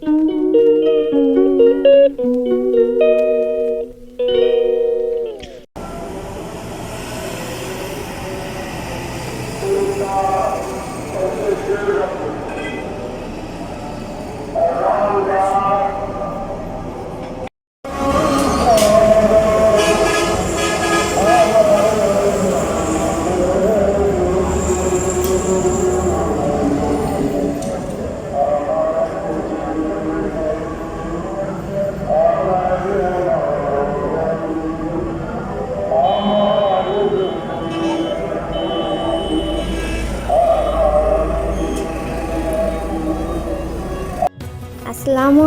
আসসালামু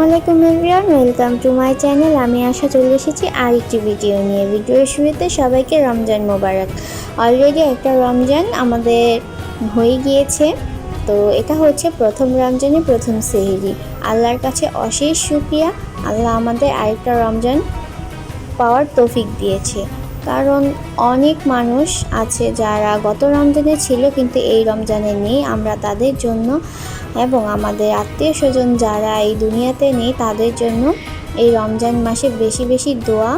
আলাইকুম everyone, welcome to my channel. আমি আশা চলে এসেছি আরেকটি ভিডিও নিয়ে। ভিডিওর শুরুতে সবাইকে রমজান মোবারক। অলরেডি একটা রমজান আমাদের হয়ে গিয়েছে, তো এটা হচ্ছে প্রথম রমজানের প্রথম সেহরি। আল্লাহর কাছে অশেষ শুকরিয়া, আল্লাহ আমাদের আরেকটা রমজান পাওয়ার তৌফিক দিয়েছে। কারণ অনেক মানুষ আছে যারা গত রমজানে ছিল কিন্তু এই রমজানে নেই। আমরা তাদের জন্য এবং আমাদের আত্মীয় স্বজন যারা এই দুনিয়াতে নেই তাদের জন্য এই রমজান মাসে বেশি বেশি দোয়া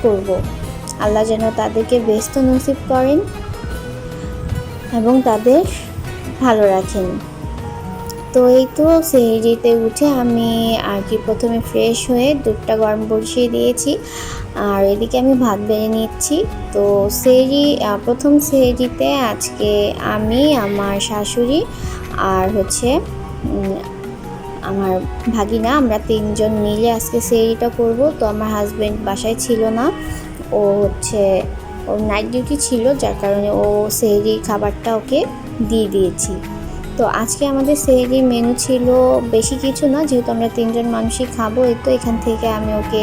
করব। আল্লাহ যেন তাদেরকে ব্যস্ত নসিব করেন এবং তাদের ভালো রাখেন। তো এই তো সেহরিতে উঠে আমি আর কি প্রথমে ফ্রেশ হয়ে দুধটা গরম বসিয়ে দিয়েছি, আর এদিকে আমি ভাত বেড়ে নিচ্ছি। তো প্রথম সেহরিতে আজকে আমি, আমার শাশুড়ি আর হচ্ছে আমার ভাগিনা, আমরা তিনজন মিলে আজকে সেহরিটা করব। তো আমার হাজব্যান্ড বাসায় ছিল না, ওর নাইট ডিউটি ছিল, যার কারণে ও সেহরি খাবারটা ওকে দিয়ে দিয়েছি। তো আজকে আমাদের সেহরি মেনু ছিল বেশি কিছু না, যেহেতু আমরা তিনজন মানুষই খাবো। এই তো এখান থেকে আমি ওকে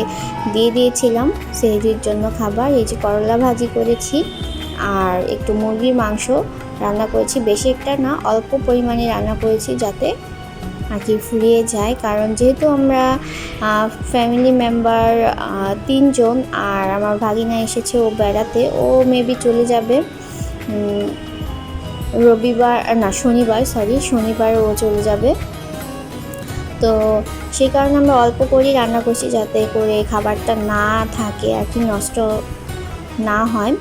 দিয়ে দিয়েছিলাম সেহরির জন্য খাবার। এই যে করলা ভাজি করেছি আর একটু মুরগির মাংস রান্না করেছি, বেশি একটা না, অল্প পরিমাণে রান্না করেছি যাতে আর কি ফুরিয়ে যায়। কারণ যেহেতু আমরা ফ্যামিলি মেম্বার তিনজন, আর আমার ভাগিনা এসেছে ও বেড়াতে, ও মেবি চলে যাবে শনিবার ও চলে যাবে। তো সেই কারণে আমরা অল্প করেই রান্না করছি যাতে করে খাবারটা না থাকে আর কি, নষ্ট না হয়।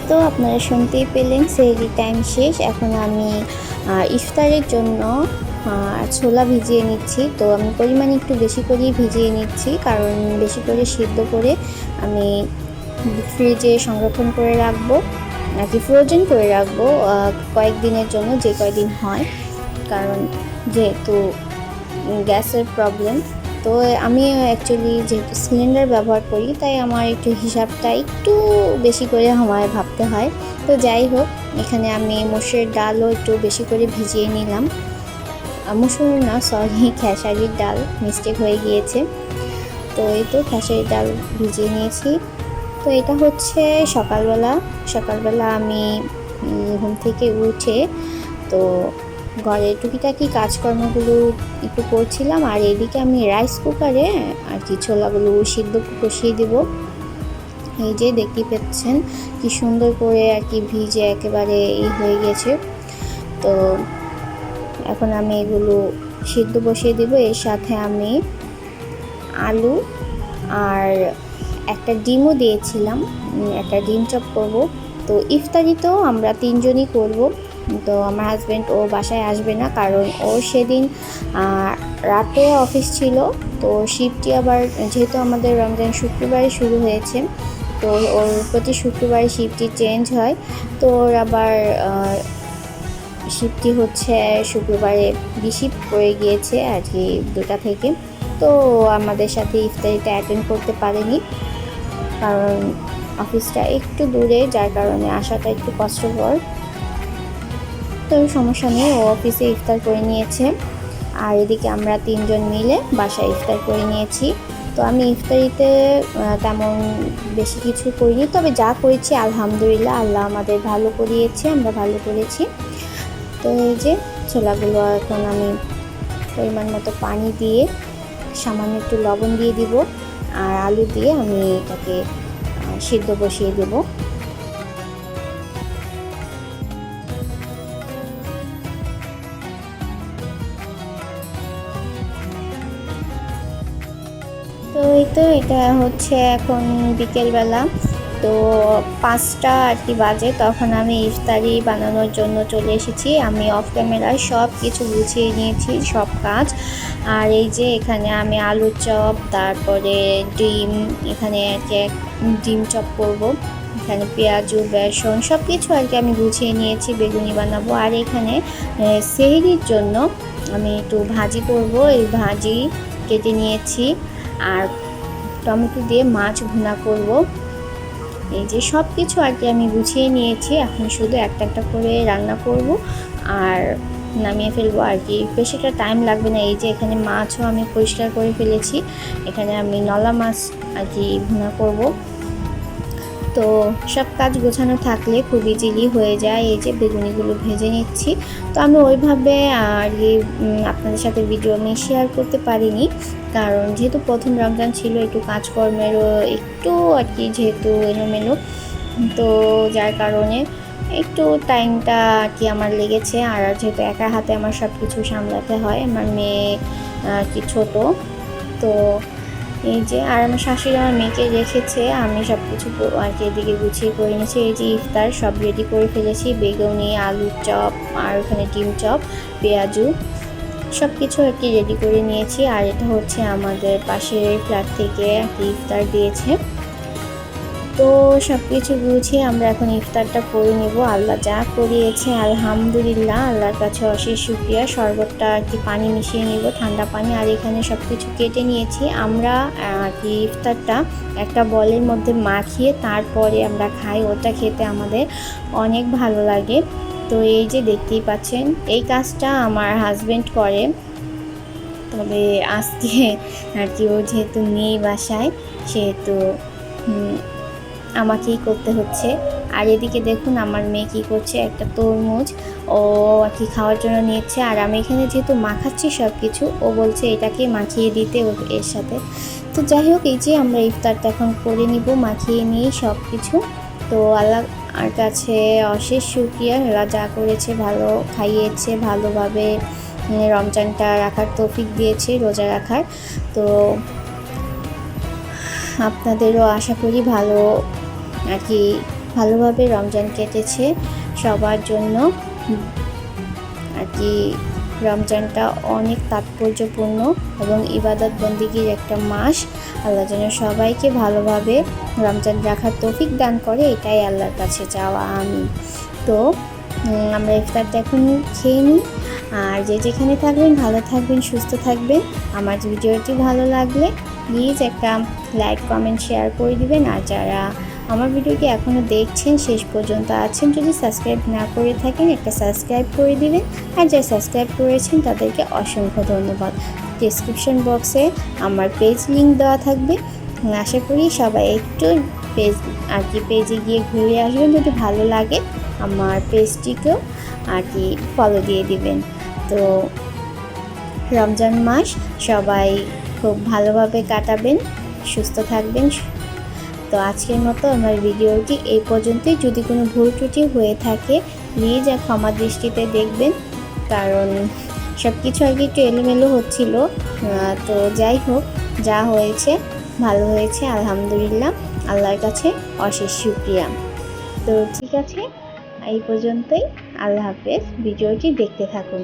তো আপনারা শুনতেই পেলেন সেহরি টাইম শেষ। এখন আমি ইফতারের জন্য ছোলা ভিজিয়ে নিচ্ছি। তো আমি পরিমাণে একটু বেশি করেই ভিজিয়ে নিচ্ছি, কারণ বেশি করে সিদ্ধ করে আমি ফ্রিজে সংরক্ষণ করে রাখবো, নাকি ফ্রোজেন করে রাখবো কয়েকদিনের জন্য, যে কয়েকদিন হয়। কারণ যেহেতু গ্যাসের প্রবলেম, তো আমি অ্যাকচুয়ালি যেহেতু সিলিন্ডার ব্যবহার করি, তাই আমার একটু হিসাবটা একটু বেশি করে আমার ভাবতে হয়। তো যাই হোক, এখানে আমি মসুরের ডালও একটু বেশি করে ভিজিয়ে নিলাম। মসুর না, সরি, খেসারির ডাল, মিস্টেক হয়ে গিয়েছে। তো এই তো খেসারির ডাল ভিজিয়ে নিয়েছি। তো এটা হচ্ছে সকালবেলা আমি ঘুম থেকে উঠে তো ঘরের টুকিটাকি কাজকর্মগুলো একটু করছিলাম, আর এদিকে আমি রাইস কুকারে আর কি ছোলাগুলো সিদ্ধ কষিয়ে দেবো। এই যে দেখতে পাচ্ছেন কি সুন্দর করে আর কি ভিজে একেবারে হয়ে গেছে। তো এখন আমি এগুলো সিদ্ধ বসিয়ে দেবো। এর সাথে আমি আলু আর একটা ডিমও দিয়েছিলাম, একটা ডিম চপ করব। তো ইফতারিতেও আমরা তিনজনই করব। তো আমার হাজব্যান্ড ও বাসায় আসবে না, কারণ ওর সেদিন রাতে অফিস ছিল। তো শিফটটি আবার যেহেতু আমাদের রমজান শুক্রবারে শুরু হয়েছে, তো ওর প্রতি শুক্রবারে শিফটটি চেঞ্জ হয়। তো ওর আবার শিফটটি হচ্ছে শুক্রবারে শিফট পড়ে গিয়েছে আর কি 2টা থেকে। তো আমাদের সাথে ইফতারিটা অ্যাটেন্ড করতে পারেনি, কারণ অফিসটা একটু দূরে, যার কারণে আসাটা একটু কষ্টকর। তো সমস্যা নেই, ও অফিসে ইফতার করে নিয়েছে, আর এদিকে আমরা তিনজন মিলে বাসায় ইফতার করে নিয়েছি। তো আমি ইফতারিতে তেমন বেশি কিছু করিনি, তবে যা করেছি আলহামদুলিল্লাহ, আল্লাহ আমাদের ভালো করিয়েছে, আমরা ভালো করেছি। তো এই যে ছোলাগুলো এখন আমি পরিমাণ মতো পানি দিয়ে সামান্য একটু লবণ দিয়ে দিব, আর আলু দিয়ে আমি এটাকে সিদ্ধ বসিয়ে দেব। তো এই তো এটা হচ্ছে এখন বিকেলবেলা, তো 5টা আর কি বাজে। তখন আমি ইফতারি বানানোর জন্য চলে এসেছি। আমি অফ ক্যামেরায় সব কিছু গুছিয়ে নিয়েছি, সব কাজ। আর এই যে এখানে আমি আলুর চপ, তারপরে ডিম, এখানে আর কি ডিম চপ করব, এখানে পেঁয়াজু বেসন সব কিছু আর কি আমি গুছিয়ে নিয়েছি, বেগুনি বানাবো। আর এখানে সেহরির জন্য আমি একটু ভাজি করব, এই ভাজি কেটে নিয়েছি, আর টমেটো দিয়ে মাছ ভুনা করব। এই যে সব কিছু আর কি আমি গুছিয়ে নিয়েছি, এখন শুধু একটা একটা করে রান্না করব আর নামিয়ে ফেলবো আর কি, বেশিটা টাইম লাগবে না। এই যে এখানে মাছও আমি পরিষ্কার করে ফেলেছি, এখানে আমি নলা মাছ আর কি ভুনা করব। তো সব কাজ গোছানো থাকলে খুব ইজিলি হয়ে যায়। এই যে বেগুনিগুলো ভেজে নিচ্ছি। তো আমি ওইভাবে আর কি আপনাদের সাথে ভিডিও আমি শেয়ার করতে পারিনি, কারণ যেহেতু প্রথম রমজান ছিল, একটু কাজকর্মেরও একটু আর কি যেহেতু এলোমেলো, তো যার কারণে একটু টাইমটা আর কি আমার লেগেছে। আর যেহেতু একা হাতে আমার সব কিছু সামলাতে হয়, আমার মেয়ে আর কি ছোটো, তো এই যে আর আমার শাশুড়ি আমার মেয়েকে রেখেছে, আমি সব কিছু আর কি এদিকে গুছিয়ে করে নিয়েছি। এই যে ইফতার সব রেডি করে ফেলেছি, বেগুনি, আলুর চপ, আর ওখানে ডিম চপ, পেঁয়াজু সব কিছু আর কি রেডি করে নিয়েছি। আর এটা হচ্ছে আমাদের পাশের ফ্ল্যাট থেকে আর কি ইফতার দিয়েছে। তো সব কিছু গুছিয়ে আমরা এখন ইফতারটা করে নেব। আল্লাহ যা করিয়েছে আলহামদুলিল্লাহ, আল্লাহর কাছে অশেষ শুকরিয়া। শরবতটা আর কি পানি মিশিয়ে নেব, ঠান্ডা পানি, আর এখানে সব কিছু কেটে নিয়েছি। আমরা আর কি ইফতারটা একটা বলের মধ্যে মাখিয়ে তারপরে আমরা খাই, ওটা খেতে আমাদের অনেক ভালো লাগে। তো এই যে দেখতেই পাচ্ছেন, এই কাজটা আমার হাজব্যান্ড করে, তবে আজকে আর কি ও যেহেতু নেই বাসায়, সেহেতু আমাকেই করতে হচ্ছে। আর এদিকে দেখুন আমার মেয়ে কী করছে, একটা তরমুজ ও আর কি খাওয়ার জন্য নিচ্ছে, আর আমি এখানে যেহেতু মাখাচ্ছি সব কিছু, ও বলছে এটাকে মাখিয়ে দিতে এর সাথে। তো যাই হোক, এই যে আমরা ইফতারটা এখন করে নিব, মাখিয়ে নিই সব কিছু। তো আল্লাহর কাছে অশেষ শুকরিয়া, আল্লাহ যা করেছে, ভালো খাইয়েছে, ভালোভাবে রমজানটা রাখার তৌফিক দিয়েছে, রোজা রাখার। তো আপনাদেরও আশা করি ভালো আর কি ভালোভাবে রমজান কেটেছে সবার জন্য। আর কি রমজানটা অনেক তাৎপর্যপূর্ণ এবং ইবাদত বন্দিগির একটা মাস। আল্লাহ যেন সবাইকে ভালোভাবে রমজান রাখার তৌফিক দান করে, এটাই আল্লাহর কাছে চাওয়া আমি। তো আমরা ইফতারটা এখন খেয়ে নিই, আর যে যেখানে থাকবেন ভালো থাকবেন, সুস্থ থাকবেন। আমার ভিডিওটি ভালো লাগলে প্লিজ একটা লাইক, কমেন্ট, শেয়ার করে দিবেন। আর যারা আমার ভিডিওটি এখনও দেখছেন, শেষ পর্যন্ত আছেন, যদি সাবস্ক্রাইব না করে থাকেন একটা সাবস্ক্রাইব করে দিবেন। আর যারা সাবস্ক্রাইব করেছেন তাদেরকে অসংখ্য ধন্যবাদ। ডেসক্রিপশন বক্সে আমার পেজ লিঙ্ক দেওয়া থাকবে। আশা করি সবাই একটু পেজে গিয়ে ঘুরে আসবেন। যদি ভালো লাগে আমার পেজটিকেও ফলো দিয়ে দিবেন। তো রমজান মাস সবাই খুব ভালোভাবে কাটাবেন, সুস্থ থাকবেন। তো আজকের মতো আমার ভিডিওটি এই পর্যন্তই। যদি কোনো ভুল ত্রুটি হয়ে থাকে প্লিজ ক্ষমা দৃষ্টিতে দেখবেন, কারণ সব কিছু আগে একটু এলোমেলো হচ্ছিল। তো যাই হোক, যা হয়েছে ভালো হয়েছে, আলহামদুলিল্লাহ, আল্লাহর কাছে অশেষ শুকরিয়া। তো ঠিক আছে, এই পর্যন্তই। আল্লাহ হাফেজ। ভিডিওটি দেখতে থাকুন।